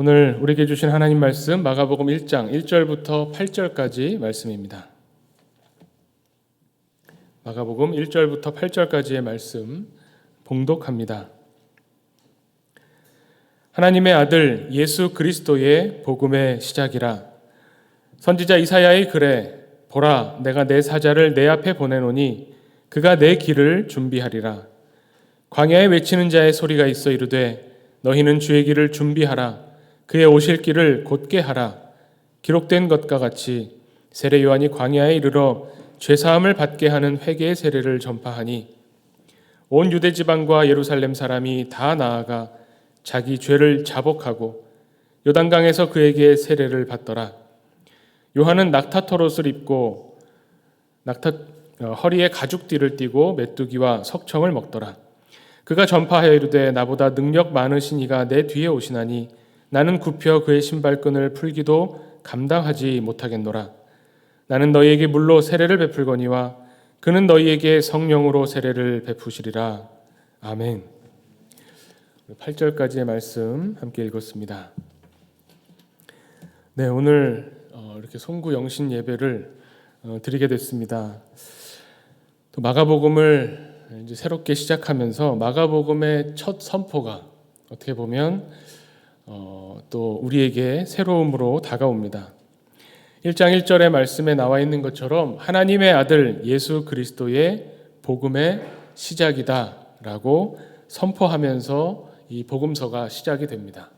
오늘 우리에게 주신 하나님 말씀 마가복음 1장 1절부터 8절까지 말씀입니다. 마가복음 1절부터 8절까지의 말씀 봉독합니다. 하나님의 아들 예수 그리스도의 복음의 시작이라. 선지자 이사야의 글에 보라, 내가 내 사자를 내 앞에 보내노니 그가 내 길을 준비하리라. 광야에 외치는 자의 소리가 있어 이르되 너희는 주의 길을 준비하라. 그의 오실 길을 곧게 하라. 기록된 것과 같이 세례 요한이 광야에 이르러 죄사함을 받게 하는 회개의 세례를 전파하니 온 유대 지방과 예루살렘 사람이 다 나아가 자기 죄를 자복하고 요단강에서 그에게 세례를 받더라. 요한은 낙타토롯을 입고 허리에 가죽띠를 띠고 메뚜기와 석청을 먹더라. 그가 전파하여 이르되 나보다 능력 많으신 이가 내 뒤에 오시나니 나는 굽혀 그의 신발끈을 풀기도 감당하지 못하겠노라. 나는 너희에게 물로 세례를 베풀거니와 그는 너희에게 성령으로 세례를 베푸시리라. 아멘. 8절까지의 말씀 함께 읽었습니다. 네, 오늘 이렇게 송구 영신 예배를 드리게 됐습니다. 또 마가복음을 이제 새롭게 시작하면서 마가복음의 첫 선포가 어떻게 보면 또 우리에게 새로움으로 다가옵니다. 1장 1절의 말씀에 나와 있는 것처럼 하나님의 아들 예수 그리스도의 복음의 시작이다 라고 선포하면서 이 복음서가 시작이 됩니다.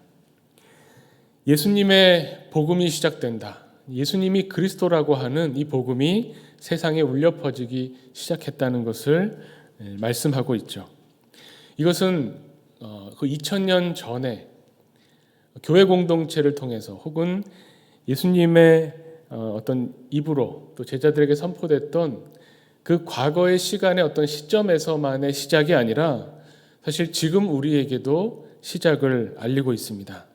예수님의 복음이 시작된다. 예수님이 그리스도라고 하는 이 복음이 세상에 울려 퍼지기 시작했다는 것을 말씀하고 있죠. 이것은 그 2000년 전에 교회 공동체를 통해서 혹은 예수님의 어떤 입으로 또 제자들에게 선포됐던 그 과거의 시간의 어떤 시점에서만의 시작이 아니라 사실 지금 우리에게도 시작을 알리고 있습니다.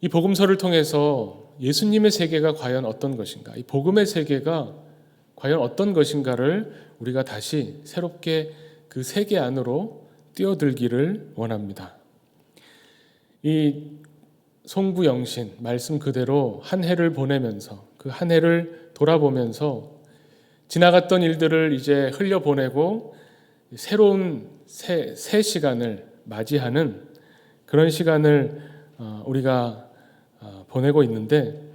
이 복음서를 통해서 예수님의 세계가 과연 어떤 것인가, 이 복음의 세계가 과연 어떤 것인가를 우리가 다시 새롭게 그 세계 안으로 뛰어들기를 원합니다. 이 송구영신 말씀 그대로 한 해를 보내면서 그 한 해를 돌아보면서 지나갔던 일들을 이제 흘려보내고 새로운 새 시간을 맞이하는 그런 시간을 우리가 보내고 있는데,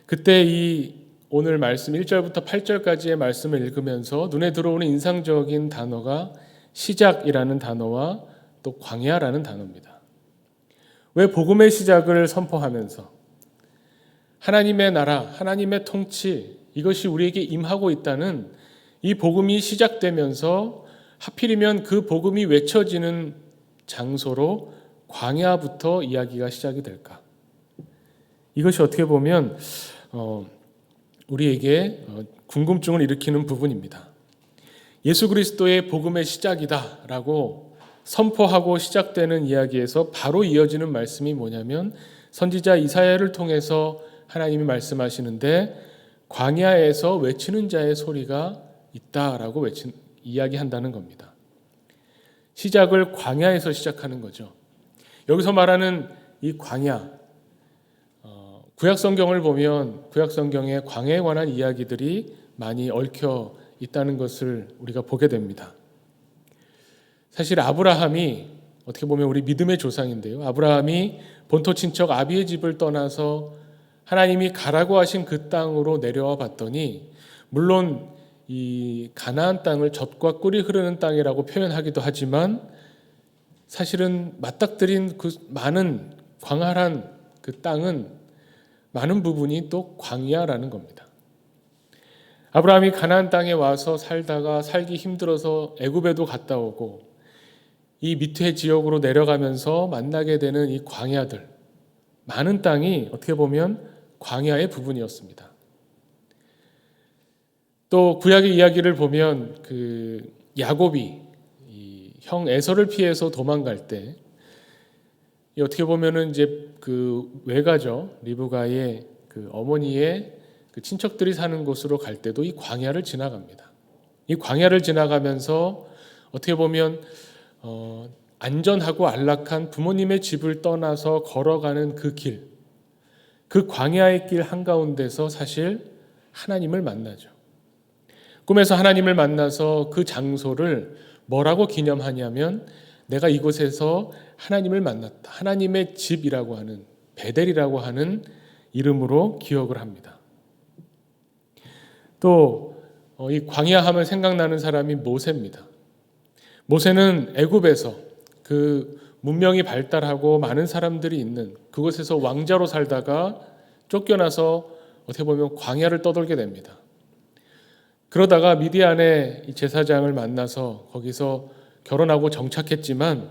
그때 이 오늘 말씀 1절부터 8절까지의 말씀을 읽으면서 눈에 들어오는 인상적인 단어가 시작이라는 단어와 또 광야라는 단어입니다. 왜 복음의 시작을 선포하면서 하나님의 나라, 하나님의 통치, 이것이 우리에게 임하고 있다는 이 복음이 시작되면서 하필이면 그 복음이 외쳐지는 장소로 광야부터 이야기가 시작이 될까? 이것이 어떻게 보면 우리에게 궁금증을 일으키는 부분입니다. 예수 그리스도의 복음의 시작이다라고 선포하고 시작되는 이야기에서 바로 이어지는 말씀이 뭐냐면 선지자 이사야를 통해서 하나님이 말씀하시는데 광야에서 외치는 자의 소리가 있다라고 이야기한다는 겁니다. 시작을 광야에서 시작하는 거죠. 여기서 말하는 이 광야, 구약 성경을 보면 구약 성경에 광야에 관한 이야기들이 많이 얽혀 있다는 것을 우리가 보게 됩니다. 사실 아브라함이 어떻게 보면 우리 믿음의 조상인데요. 아브라함이 본토 친척 아비의 집을 떠나서 하나님이 가라고 하신 그 땅으로 내려와 봤더니 물론 이 가나안 땅을 젖과 꿀이 흐르는 땅이라고 표현하기도 하지만 사실은 맞닥뜨린 그 많은 광활한 그 땅은 많은 부분이 또 광야라는 겁니다. 아브라함이 가나안 땅에 와서 살다가 살기 힘들어서 애굽에도 갔다 오고 이 밑에 지역으로 내려가면서 만나게 되는 이 광야들, 많은 땅이 어떻게 보면 광야의 부분이었습니다. 또 구약의 이야기를 보면 그 야곱이 이 형 에서를 피해서 도망갈 때 어떻게 보면은 이제 그 외가죠, 리브가의 그 어머니의 그 친척들이 사는 곳으로 갈 때도 이 광야를 지나갑니다. 이 광야를 지나가면서 어떻게 보면 안전하고 안락한 부모님의 집을 떠나서 걸어가는 그 길, 그 광야의 길 한가운데서 사실 하나님을 만나죠. 꿈에서 하나님을 만나서 그 장소를 뭐라고 기념하냐면 내가 이곳에서 하나님을 만났다. 하나님의 집이라고 하는, 베델이라고 하는 이름으로 기억을 합니다. 또 이 광야 하면 생각나는 사람이 모세입니다. 모세는 애굽에서 그 문명이 발달하고 많은 사람들이 있는 그곳에서 왕자로 살다가 쫓겨나서 어떻게 보면 광야를 떠돌게 됩니다. 그러다가 미디안의 이 제사장을 만나서 거기서 결혼하고 정착했지만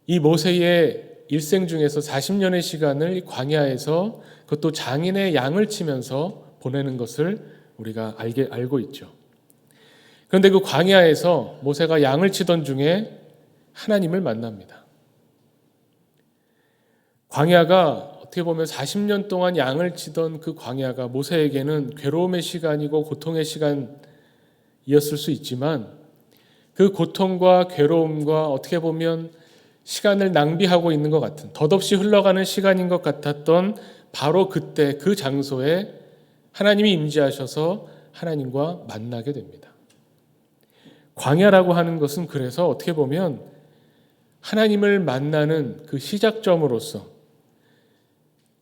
이 모세의 일생 중에서 40년의 시간을 이 광야에서 그것도 장인의 양을 치면서 보내는 것을 우리가 알고 있죠. 그런데 그 광야에서 모세가 양을 치던 중에 하나님을 만납니다. 광야가 어떻게 보면 40년 동안 양을 치던 그 광야가 모세에게는 괴로움의 시간이고 고통의 시간이었을 수 있지만 그 고통과 괴로움과 어떻게 보면 시간을 낭비하고 있는 것 같은 덧없이 흘러가는 시간인 것 같았던 바로 그때 그 장소에 하나님이 임재하셔서 하나님과 만나게 됩니다. 광야라고 하는 것은 그래서 어떻게 보면 하나님을 만나는 그 시작점으로서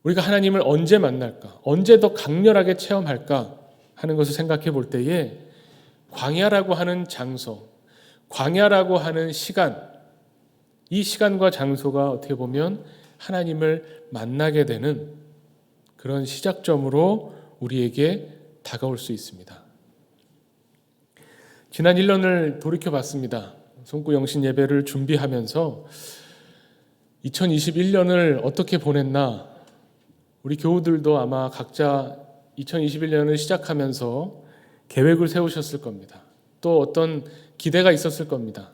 우리가 하나님을 언제 만날까? 언제 더 강렬하게 체험할까? 하는 것을 생각해 볼 때에 광야라고 하는 장소, 광야라고 하는 시간, 이 시간과 장소가 어떻게 보면 하나님을 만나게 되는 그런 시작점으로 우리에게 다가올 수 있습니다. 지난 1년을 돌이켜봤습니다. 송구영신 예배를 준비하면서 2021년을 어떻게 보냈나, 우리 교우들도 아마 각자 2021년을 시작하면서 계획을 세우셨을 겁니다. 또 어떤 기대가 있었을 겁니다.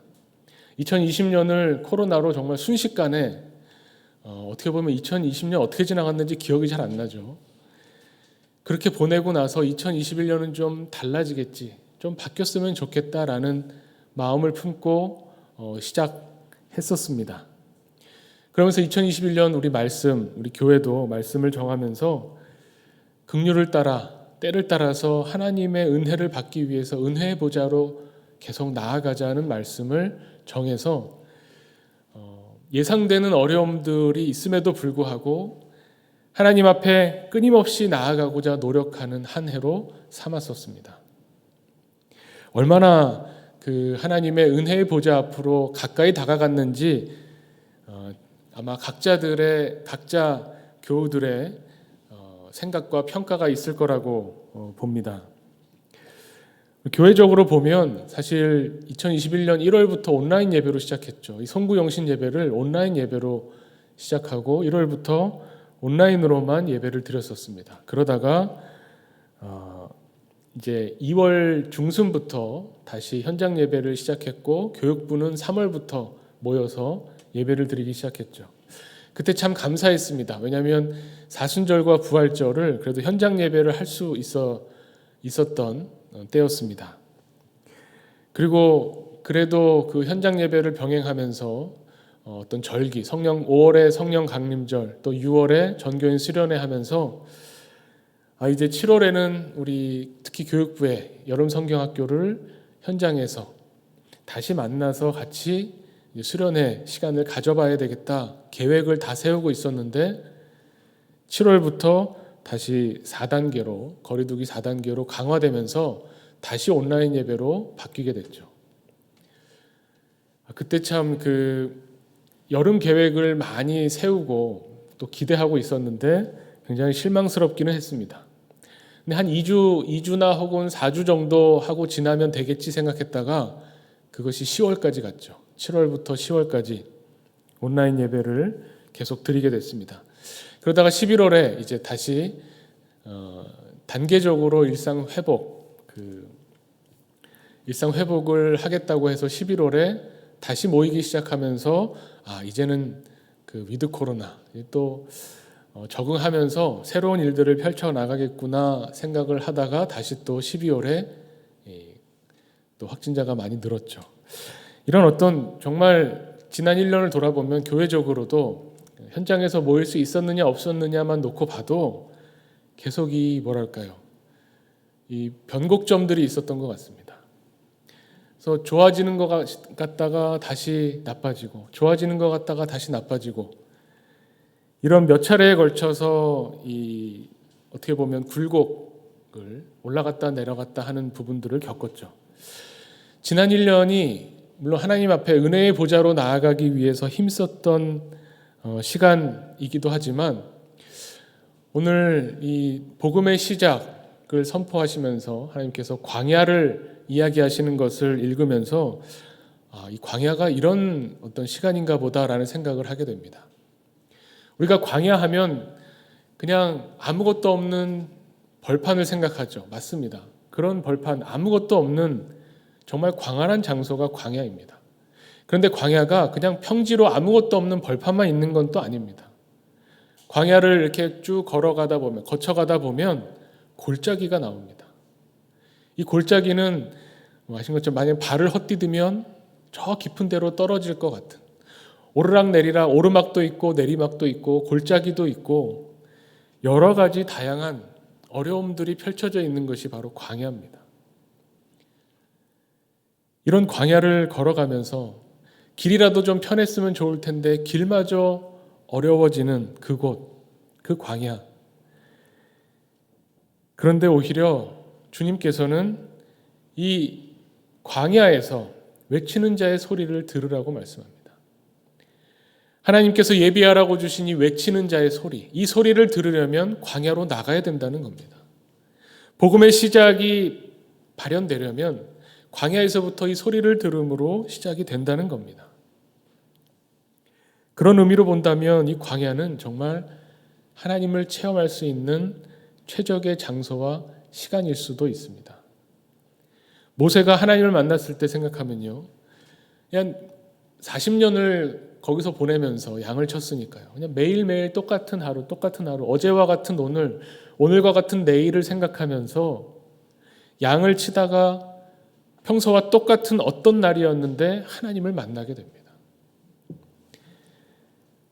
2020년을 코로나로 정말 순식간에 어떻게 보면 2020년 어떻게 지나갔는지 기억이 잘 안 나죠. 그렇게 보내고 나서 2021년은 좀 달라지겠지, 좀 바뀌었으면 좋겠다라는 마음을 품고 시작했었습니다. 그러면서 2021년 우리 교회도 말씀을 정하면서 긍휼을 따라 때를 따라서 하나님의 은혜를 받기 위해서 은혜의 보좌로 계속 나아가자는 말씀을 정해서 예상되는 어려움들이 있음에도 불구하고 하나님 앞에 끊임없이 나아가고자 노력하는 한 해로 삼았었습니다. 얼마나 그 하나님의 은혜의 보좌 앞으로 가까이 다가갔는지 아마 각자 교우들의 생각과 평가가 있을 거라고 봅니다. 교회적으로 보면 사실 2021년 1월부터 온라인 예배로 시작했죠. 이 송구영신 예배를 온라인 예배로 시작하고 1월부터 온라인으로만 예배를 드렸었습니다. 그러다가 이제 2월 중순부터 다시 현장 예배를 시작했고 교육부는 3월부터 모여서 예배를 드리기 시작했죠. 그때 참 감사했습니다. 왜냐하면 사순절과 부활절을 그래도 현장 예배를 할 수 있었던 때였습니다. 그리고 그래도 그 현장 예배를 병행하면서 어떤 절기, 5월에 성령 강림절, 또 6월에 전교인 수련회 하면서 이제 7월에는 우리 특히 교육부의 여름 성경학교를 현장에서 다시 만나서 같이 수련회 시간을 가져봐야 되겠다 계획을 다 세우고 있었는데 7월부터 다시 4단계로 거리두기 4단계로 강화되면서 다시 온라인 예배로 바뀌게 됐죠. 그때 참 그 여름 계획을 많이 세우고 또 기대하고 있었는데 굉장히 실망스럽기는 했습니다. 근데 한 2주나 혹은 4주 정도 하고 지나면 되겠지 생각했다가 그것이 10월까지 갔죠. 7월부터 10월까지 온라인 예배를 계속 드리게 됐습니다. 그러다가 11월에 이제 다시 단계적으로 일상 회복을 하겠다고 해서 11월에 다시 모이기 시작하면서 이제는 그 위드 코로나 또 적응하면서 새로운 일들을 펼쳐 나가겠구나 생각을 하다가 다시 또 12월에 또 확진자가 많이 늘었죠. 이런 어떤 정말 지난 1년을 돌아보면 교회적으로도 현장에서 모일 수 있었느냐 없었느냐만 놓고 봐도 계속 이 변곡점들이 있었던 것 같습니다. 그래서 좋아지는 것 같다가 다시 나빠지고, 좋아지는 것 같다가 다시 나빠지고, 이런 몇 차례에 걸쳐서 어떻게 보면 굴곡을 올라갔다 내려갔다 하는 부분들을 겪었죠. 지난 1년이 물론 하나님 앞에 은혜의 보좌로 나아가기 위해서 힘썼던 시간이기도 하지만, 오늘 이 복음의 시작을 선포하시면서 하나님께서 광야를 이야기하시는 것을 읽으면서 이 광야가 이런 어떤 시간인가 보다라는 생각을 하게 됩니다. 우리가 광야하면 그냥 아무것도 없는 벌판을 생각하죠. 맞습니다. 그런 벌판, 아무것도 없는 정말 광활한 장소가 광야입니다. 그런데 광야가 그냥 평지로 아무것도 없는 벌판만 있는 건 또 아닙니다. 광야를 이렇게 쭉 거쳐가다 보면 골짜기가 나옵니다. 이 골짜기는 아신 것처럼 만약 발을 헛디디면 저 깊은 데로 떨어질 것 같은, 오르락내리락 오르막도 있고 내리막도 있고 골짜기도 있고 여러 가지 다양한 어려움들이 펼쳐져 있는 것이 바로 광야입니다. 이런 광야를 걸어가면서 길이라도 좀 편했으면 좋을 텐데 길마저 어려워지는 그곳, 그 광야. 그런데 오히려 주님께서는 이 광야에서 외치는 자의 소리를 들으라고 말씀합니다. 하나님께서 예비하라고 주신 이 외치는 자의 소리, 이 소리를 들으려면 광야로 나가야 된다는 겁니다. 복음의 시작이 발현되려면 광야에서부터 이 소리를 들음으로 시작이 된다는 겁니다. 그런 의미로 본다면 이 광야는 정말 하나님을 체험할 수 있는 최적의 장소와 시간일 수도 있습니다. 모세가 하나님을 만났을 때 생각하면요, 그냥 40년을 거기서 보내면서 양을 쳤으니까요. 그냥 매일매일 똑같은 하루, 어제와 같은 오늘, 오늘과 같은 내일을 생각하면서 양을 치다가 평소와 똑같은 어떤 날이었는데 하나님을 만나게 됩니다.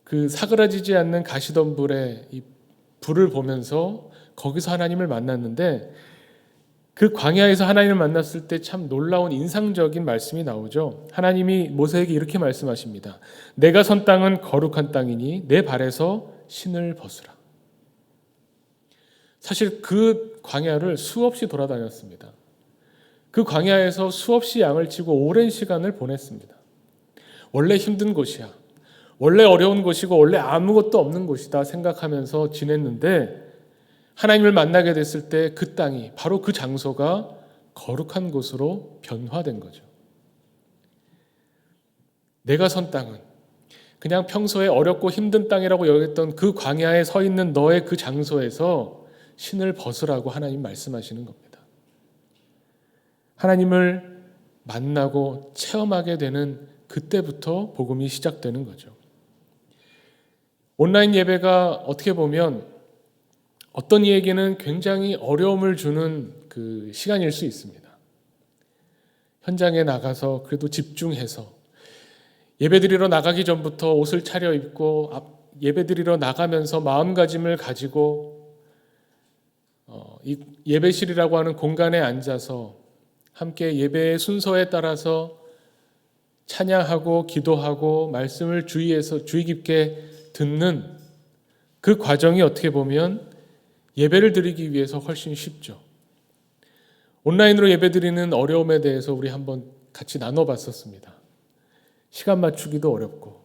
그 사그라지지 않는 가시덤불의 이 불을 보면서 거기서 하나님을 만났는데, 그 광야에서 하나님을 만났을 때 참 놀라운 인상적인 말씀이 나오죠. 하나님이 모세에게 이렇게 말씀하십니다. 내가 선 땅은 거룩한 땅이니 내 발에서 신을 벗으라. 사실 그 광야를 수없이 돌아다녔습니다. 그 광야에서 수없이 양을 치고 오랜 시간을 보냈습니다. 원래 힘든 곳이야, 원래 어려운 곳이고 원래 아무것도 없는 곳이다 생각하면서 지냈는데, 하나님을 만나게 됐을 때 그 땅이, 바로 그 장소가 거룩한 곳으로 변화된 거죠. 내가 선 땅은 그냥 평소에 어렵고 힘든 땅이라고 여겼던 그 광야에 서 있는 너의 그 장소에서 신을 벗으라고 하나님 말씀하시는 겁니다. 하나님을 만나고 체험하게 되는 그때부터 복음이 시작되는 거죠. 온라인 예배가 어떻게 보면 어떤 이에게는 굉장히 어려움을 주는 그 시간일 수 있습니다. 현장에 나가서 그래도 집중해서 예배드리러 나가기 전부터 옷을 차려입고 예배드리러 나가면서 마음가짐을 가지고 이 예배실이라고 하는 공간에 앉아서 함께 예배의 순서에 따라서 찬양하고 기도하고 말씀을 주의 깊게 듣는 그 과정이 어떻게 보면 예배를 드리기 위해서 훨씬 쉽죠. 온라인으로 예배드리는 어려움에 대해서 우리 한번 같이 나눠봤었습니다. 시간 맞추기도 어렵고,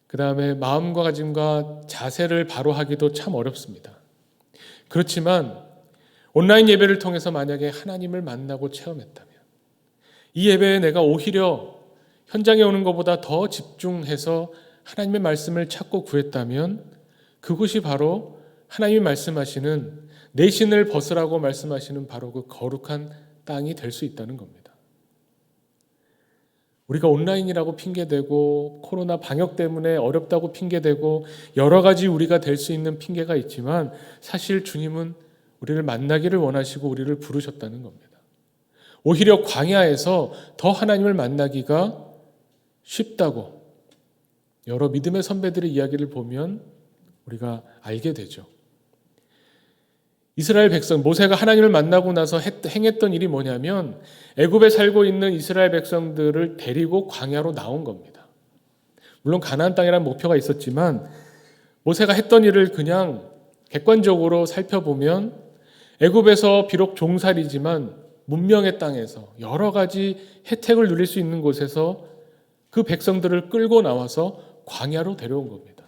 그 다음에 마음가짐과 자세를 바로 하기도 참 어렵습니다. 그렇지만 온라인 예배를 통해서 만약에 하나님을 만나고 체험했다면, 이 예배에 내가 오히려 현장에 오는 것보다 더 집중해서 하나님의 말씀을 찾고 구했다면, 그곳이 바로 하나님이 말씀하시는 내 신을 벗으라고 말씀하시는 바로 그 거룩한 땅이 될 수 있다는 겁니다. 우리가 온라인이라고 핑계대고 코로나 방역 때문에 어렵다고 핑계대고 여러 가지 우리가 될 수 있는 핑계가 있지만, 사실 주님은 우리를 만나기를 원하시고 우리를 부르셨다는 겁니다. 오히려 광야에서 더 하나님을 만나기가 쉽다고, 여러 믿음의 선배들의 이야기를 보면 우리가 알게 되죠. 이스라엘 백성, 모세가 하나님을 만나고 나서 행했던 일이 뭐냐면 애굽에 살고 있는 이스라엘 백성들을 데리고 광야로 나온 겁니다. 물론 가나안 땅이라는 목표가 있었지만 모세가 했던 일을 그냥 객관적으로 살펴보면 애굽에서 비록 종살이지만 문명의 땅에서 여러 가지 혜택을 누릴 수 있는 곳에서 그 백성들을 끌고 나와서 광야로 데려온 겁니다.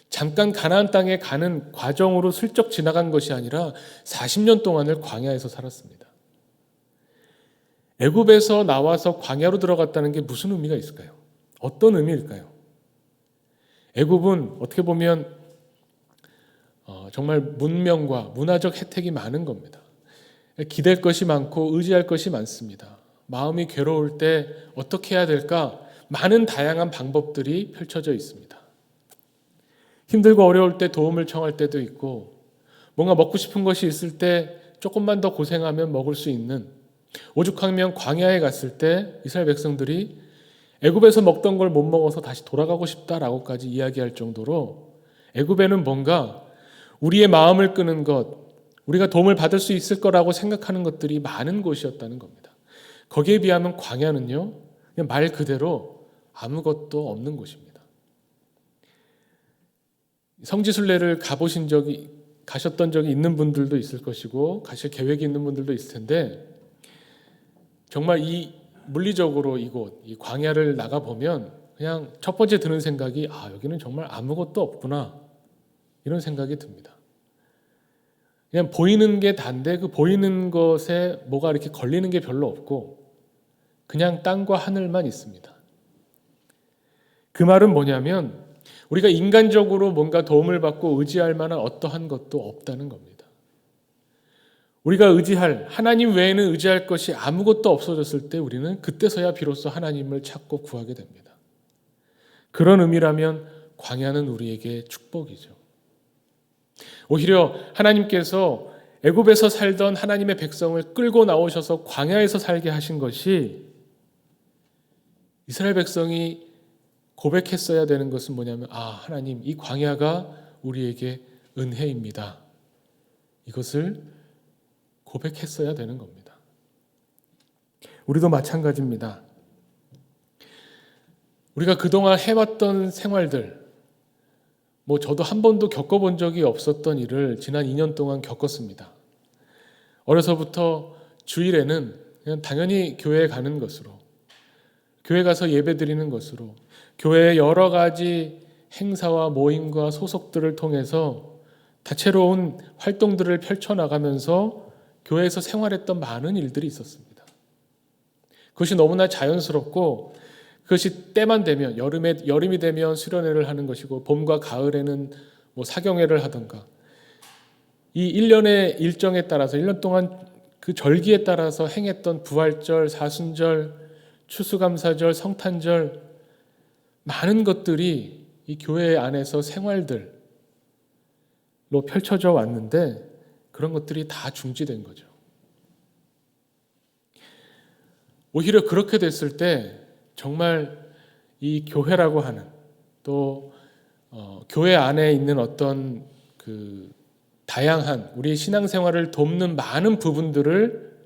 잠깐 가나안 땅에 가는 과정으로 슬쩍 지나간 것이 아니라 40년 동안을 광야에서 살았습니다. 애굽에서 나와서 광야로 들어갔다는 게 무슨 의미가 있을까요? 어떤 의미일까요? 애굽은 어떻게 보면 정말 문명과 문화적 혜택이 많은 겁니다. 기댈 것이 많고 의지할 것이 많습니다. 마음이 괴로울 때 어떻게 해야 될까? 많은 다양한 방법들이 펼쳐져 있습니다. 힘들고 어려울 때 도움을 청할 때도 있고, 뭔가 먹고 싶은 것이 있을 때 조금만 더 고생하면 먹을 수 있는, 오죽하면 광야에 갔을 때 이스라엘 백성들이 애굽에서 먹던 걸 못 먹어서 다시 돌아가고 싶다라고까지 이야기할 정도로 애굽에는 뭔가 우리의 마음을 끄는 것, 우리가 도움을 받을 수 있을 거라고 생각하는 것들이 많은 곳이었다는 겁니다. 거기에 비하면 광야는요, 그냥 말 그대로 아무것도 없는 곳입니다. 성지순례를 가셨던 적이 있는 분들도 있을 것이고 가실 계획이 있는 분들도 있을 텐데, 정말 이 물리적으로 이곳 이 광야를 나가 보면 그냥 첫 번째 드는 생각이 여기는 정말 아무것도 없구나, 이런 생각이 듭니다. 그냥 보이는 게 단데 그 보이는 것에 뭐가 이렇게 걸리는 게 별로 없고 그냥 땅과 하늘만 있습니다. 그 말은 뭐냐면 우리가 인간적으로 뭔가 도움을 받고 의지할 만한 어떠한 것도 없다는 겁니다. 우리가 의지할, 하나님 외에는 의지할 것이 아무것도 없어졌을 때 우리는 그때서야 비로소 하나님을 찾고 구하게 됩니다. 그런 의미라면 광야는 우리에게 축복이죠. 오히려 하나님께서 애굽에서 살던 하나님의 백성을 끌고 나오셔서 광야에서 살게 하신 것이, 이스라엘 백성이 고백했어야 되는 것은 뭐냐면 하나님, 이 광야가 우리에게 은혜입니다. 이것을 고백했어야 되는 겁니다. 우리도 마찬가지입니다. 우리가 그동안 해왔던 생활들, 저도 한 번도 겪어본 적이 없었던 일을 지난 2년 동안 겪었습니다. 어려서부터 주일에는 그냥 당연히 교회에 가는 것으로, 교회 가서 예배 드리는 것으로, 교회의 여러 가지 행사와 모임과 소속들을 통해서 다채로운 활동들을 펼쳐나가면서 교회에서 생활했던 많은 일들이 있었습니다. 그것이 너무나 자연스럽고, 그것이 때만 되면, 여름이 되면 수련회를 하는 것이고, 봄과 가을에는 사경회를 하던가, 이 1년의 일정에 따라서 1년 동안 그 절기에 따라서 행했던 부활절, 사순절, 추수감사절, 성탄절, 많은 것들이 이 교회 안에서 생활들로 펼쳐져 왔는데 그런 것들이 다 중지된 거죠. 오히려 그렇게 됐을 때 정말 이 교회라고 하는, 또 교회 안에 있는 어떤 그 다양한 우리의 신앙생활을 돕는 많은 부분들을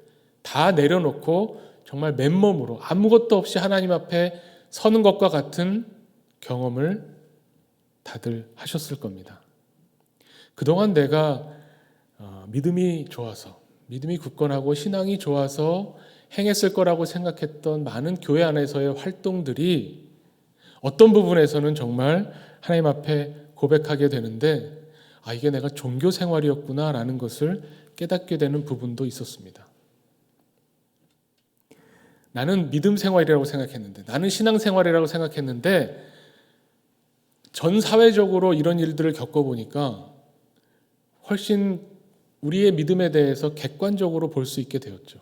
다 내려놓고 정말 맨몸으로 아무것도 없이 하나님 앞에 서는 것과 같은 경험을 다들 하셨을 겁니다. 그동안 내가 믿음이 좋아서, 믿음이 굳건하고 신앙이 좋아서 행했을 거라고 생각했던 많은 교회 안에서의 활동들이 어떤 부분에서는 정말 하나님 앞에 고백하게 되는데, 이게 내가 종교 생활이었구나 라는 것을 깨닫게 되는 부분도 있었습니다. 나는 믿음 생활이라고 생각했는데, 나는 신앙 생활이라고 생각했는데, 전 사회적으로 이런 일들을 겪어보니까 훨씬 우리의 믿음에 대해서 객관적으로 볼 수 있게 되었죠.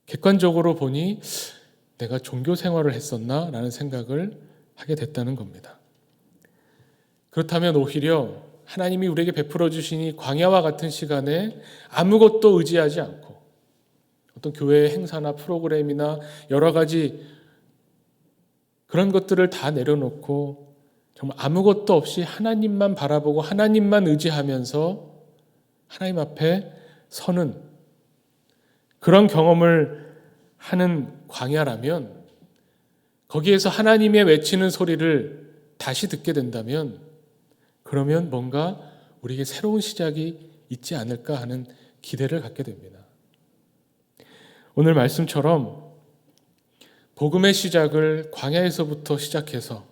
객관적으로 보니 내가 종교 생활을 했었나? 라는 생각을 하게 됐다는 겁니다. 그렇다면 오히려 하나님이 우리에게 베풀어 주시니 광야와 같은 시간에 아무것도 의지하지 않고 어떤 교회의 행사나 프로그램이나 여러 가지 그런 것들을 다 내려놓고 정말 아무것도 없이 하나님만 바라보고 하나님만 의지하면서 하나님 앞에 서는 그런 경험을 하는 광야라면, 거기에서 하나님의 외치는 소리를 다시 듣게 된다면, 그러면 뭔가 우리에게 새로운 시작이 있지 않을까 하는 기대를 갖게 됩니다. 오늘 말씀처럼 복음의 시작을 광야에서부터 시작해서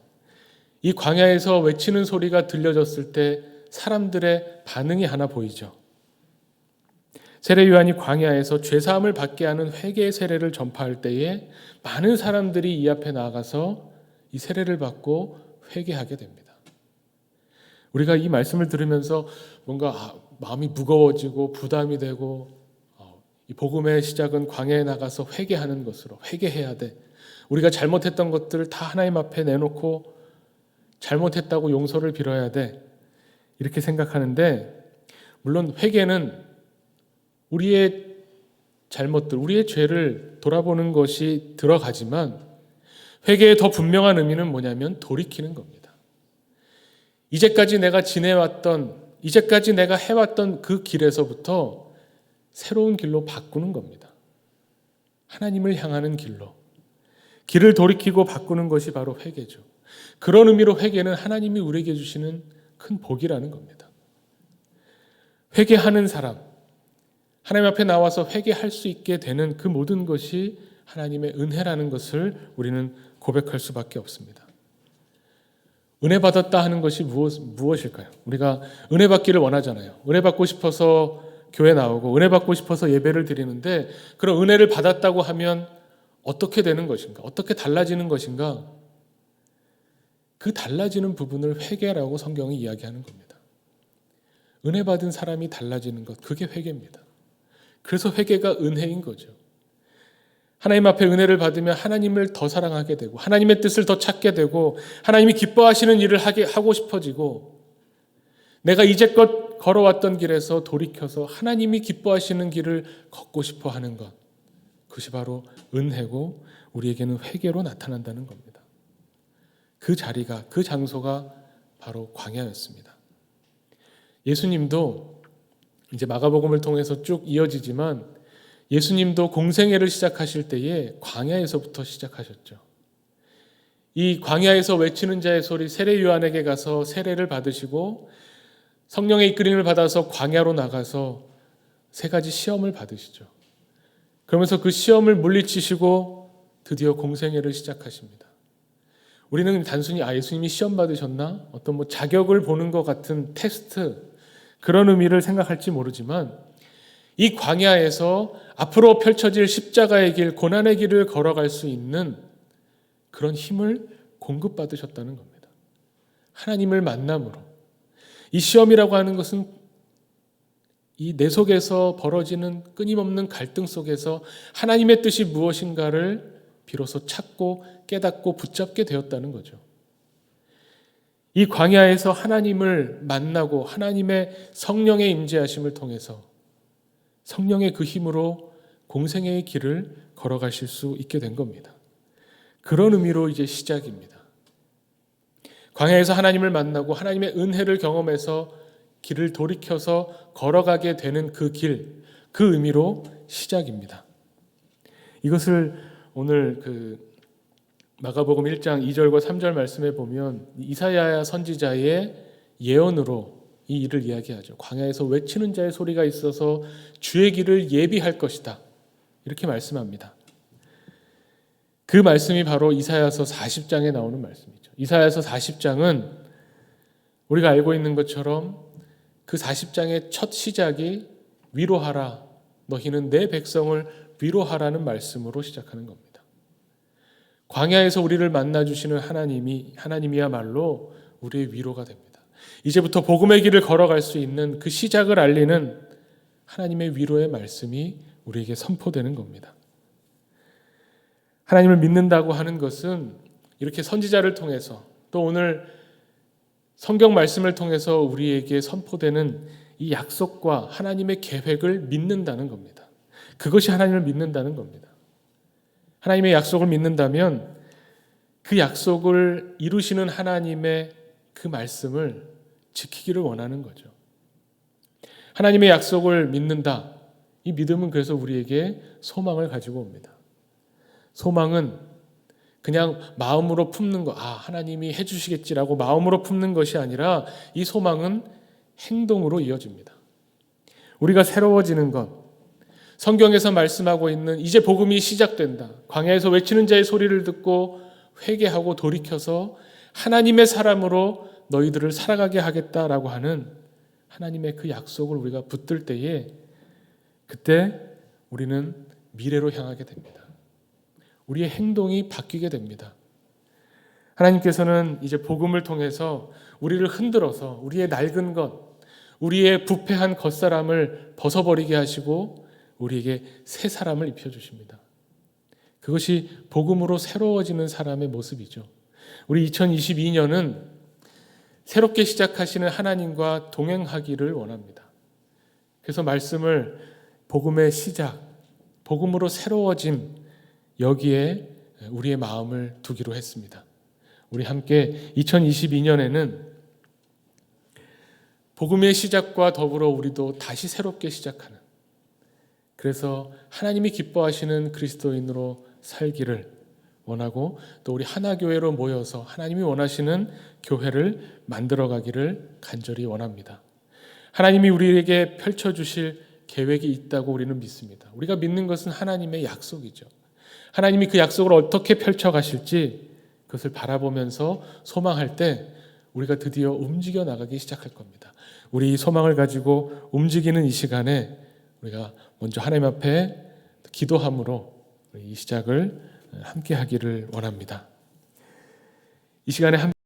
이 광야에서 외치는 소리가 들려졌을 때 사람들의 반응이 하나 보이죠. 세례 요한이 광야에서 죄사함을 받게 하는 회개의 세례를 전파할 때에 많은 사람들이 이 앞에 나아가서 이 세례를 받고 회개하게 됩니다. 우리가 이 말씀을 들으면서 뭔가 마음이 무거워지고 부담이 되고, 이 복음의 시작은 광야에 나가서 회개하는 것으로, 회개해야 돼, 우리가 잘못했던 것들을 다 하나님 앞에 내놓고 잘못했다고 용서를 빌어야 돼, 이렇게 생각하는데, 물론 회개는 우리의 잘못들, 우리의 죄를 돌아보는 것이 들어가지만, 회개의 더 분명한 의미는 뭐냐면 돌이키는 겁니다. 이제까지 내가 지내왔던, 이제까지 내가 해왔던 그 길에서부터 새로운 길로 바꾸는 겁니다. 하나님을 향하는 길로. 길을 돌이키고 바꾸는 것이 바로 회개죠. 그런 의미로 회개는 하나님이 우리에게 주시는 큰 복이라는 겁니다. 회개하는 사람, 하나님 앞에 나와서 회개할 수 있게 되는 그 모든 것이 하나님의 은혜라는 것을 우리는 고백할 수밖에 없습니다. 은혜 받았다 하는 것이 무엇일까요? 우리가 은혜 받기를 원하잖아요. 은혜 받고 싶어서 교회 나오고 은혜 받고 싶어서 예배를 드리는데, 그런 은혜를 받았다고 하면 어떻게 되는 것인가? 어떻게 달라지는 것인가? 그 달라지는 부분을 회개라고 성경이 이야기하는 겁니다. 은혜 받은 사람이 달라지는 것, 그게 회개입니다. 그래서 회개가 은혜인 거죠. 하나님 앞에 은혜를 받으면 하나님을 더 사랑하게 되고, 하나님의 뜻을 더 찾게 되고, 하나님이 기뻐하시는 일을 하고 싶어지고, 내가 이제껏 걸어왔던 길에서 돌이켜서 하나님이 기뻐하시는 길을 걷고 싶어 하는 것, 그것이 바로 은혜고 우리에게는 회개로 나타난다는 겁니다. 그 자리가, 그 장소가 바로 광야였습니다. 예수님도 이제 마가복음을 통해서 쭉 이어지지만, 예수님도 공생애를 시작하실 때에 광야에서부터 시작하셨죠. 이 광야에서 외치는 자의 소리, 세례 요한에게 가서 세례를 받으시고 성령의 이끌림을 받아서 광야로 나가서 세 가지 시험을 받으시죠. 그러면서 그 시험을 물리치시고 드디어 공생애를 시작하십니다. 우리는 단순히 예수님이 시험 받으셨나? 어떤 자격을 보는 것 같은 테스트, 그런 의미를 생각할지 모르지만, 이 광야에서 앞으로 펼쳐질 십자가의 길, 고난의 길을 걸어갈 수 있는 그런 힘을 공급받으셨다는 겁니다. 하나님을 만남으로. 이 시험이라고 하는 것은 이 내 속에서 벌어지는 끊임없는 갈등 속에서 하나님의 뜻이 무엇인가를 비로소 찾고 깨닫고 붙잡게 되었다는 거죠. 이 광야에서 하나님을 만나고 하나님의 성령의 임재하심을 통해서 성령의 그 힘으로 공생애의 길을 걸어가실 수 있게 된 겁니다. 그런 의미로 이제 시작입니다. 광야에서 하나님을 만나고 하나님의 은혜를 경험해서 길을 돌이켜서 걸어가게 되는 그 길, 그 의미로 시작입니다. 이것을 오늘 마가복음 1장 2절과 3절 말씀에 보면 이사야 선지자의 예언으로 이 일을 이야기하죠. 광야에서 외치는 자의 소리가 있어서 주의 길을 예비할 것이다, 이렇게 말씀합니다. 그 말씀이 바로 이사야서 40장에 나오는 말씀이죠. 이사야서 40장은 우리가 알고 있는 것처럼 그 40장의 첫 시작이 위로하라, 너희는 내 백성을 위로하라는 말씀으로 시작하는 겁니다. 광야에서 우리를 만나주시는 하나님이야말로 우리의 위로가 됩니다. 이제부터 복음의 길을 걸어갈 수 있는 그 시작을 알리는 하나님의 위로의 말씀이 우리에게 선포되는 겁니다. 하나님을 믿는다고 하는 것은 이렇게 선지자를 통해서, 또 오늘 성경 말씀을 통해서 우리에게 선포되는 이 약속과 하나님의 계획을 믿는다는 겁니다. 그것이 하나님을 믿는다는 겁니다. 하나님의 약속을 믿는다면 그 약속을 이루시는 하나님의 그 말씀을 지키기를 원하는 거죠. 하나님의 약속을 믿는다. 이 믿음은 그래서 우리에게 소망을 가지고 옵니다. 소망은 그냥 마음으로 품는 거, 하나님이 해주시겠지라고 마음으로 품는 것이 아니라 이 소망은 행동으로 이어집니다. 우리가 새로워지는 것, 성경에서 말씀하고 있는 이제 복음이 시작된다. 광야에서 외치는 자의 소리를 듣고 회개하고 돌이켜서 하나님의 사람으로 너희들을 살아가게 하겠다라고 하는 하나님의 그 약속을 우리가 붙들 때에 그때 우리는 미래로 향하게 됩니다. 우리의 행동이 바뀌게 됩니다. 하나님께서는 이제 복음을 통해서 우리를 흔들어서 우리의 낡은 것, 우리의 부패한 겉사람을 벗어버리게 하시고 우리에게 새 사람을 입혀주십니다. 그것이 복음으로 새로워지는 사람의 모습이죠. 우리 2022년은 새롭게 시작하시는 하나님과 동행하기를 원합니다. 그래서 말씀을 복음의 시작, 복음으로 새로워짐, 여기에 우리의 마음을 두기로 했습니다. 우리 함께 2022년에는 복음의 시작과 더불어 우리도 다시 새롭게 시작하는, 그래서 하나님이 기뻐하시는 그리스도인으로 살기를 원하고 또 우리 하나교회로 모여서 하나님이 원하시는 교회를 만들어가기를 간절히 원합니다. 하나님이 우리에게 펼쳐주실 계획이 있다고 우리는 믿습니다. 우리가 믿는 것은 하나님의 약속이죠. 하나님이 그 약속을 어떻게 펼쳐가실지 그것을 바라보면서 소망할 때 우리가 드디어 움직여 나가기 시작할 겁니다. 우리 이 소망을 가지고 움직이는 이 시간에 우리가 먼저 하나님 앞에 기도함으로 이 시작을 함께 하기를 원합니다. 이 시간에